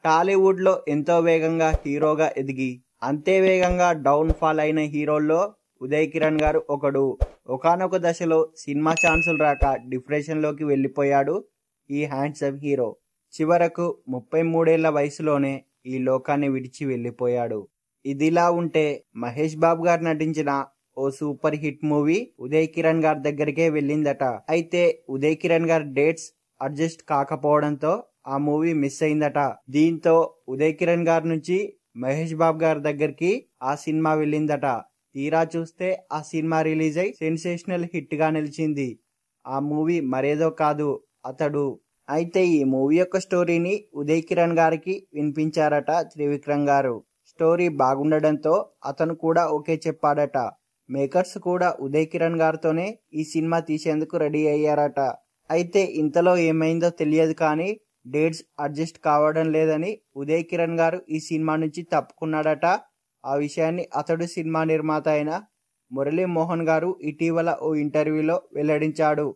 టాలీవుడ్లో ఎంతో వేగంగా హీరోగా ఎదిగి అంతే వేగంగా డౌన్ ఫాల్ అయిన హీరోల్లో ఉదయ్ కిరణ్ గారు ఒకడు. ఒకానొక దశలో సినిమా ఛాన్సులు రాక డిప్రెషన్లోకి వెళ్ళిపోయాడు ఈ హ్యాండ్సమ్ హీరో. చివరకు 33 వయసులోనే ఈ లోకాన్ని విడిచి వెళ్ళిపోయాడు. ఇదిలా ఉంటే మహేష్ బాబు గారు నటించిన ఓ super hit movie Uday Kiran గారి దగ్గరికే వెళ్ళిందట. అయితే ఉదయ్ కిరణ్ గారి డేట్స్ అడ్జస్ట్ కాకపోవడంతో ఆ మూవీ మిస్ అయిందట. దీంతో ఉదయ్ కిరణ్ గారి నుంచి మహేష్ బాబు గారి దగ్గరికి ఆ సినిమా వెళ్ళిందట. తీరా చూస్తే ఆ సినిమా రిలీజ్ అయి సెన్సేషనల్ హిట్ గా నిలిచింది. ఆ మూవీ మరేదో కాదు, అతడు. అయితే ఈ మూవీ యొక్క స్టోరీని ఉదయ్ కిరణ్ గారికి వినిపించారట త్రివిక్రమ్ గారు. స్టోరీ బాగుండడంతో అతను కూడా ఓకే చెప్పాడట. మేకర్స్ కూడా ఉదయ్ కిరణ్ గారితోనే ఈ సినిమా తీసేందుకు రెడీ అయ్యారట. అయితే ఇంతలో ఏమైందో తెలియదు కానీ డేట్స్ అడ్జస్ట్ కావడం లేదని ఉదయ్ కిరణ్ గారు ఈ సినిమా నుంచి తప్పుకున్నాడట. ఆ విషయాన్ని అతడు సినిమా నిర్మాత అయిన మురళీ మోహన్ గారు ఇటీవల ఓ ఇంటర్వ్యూలో వెల్లడించాడు.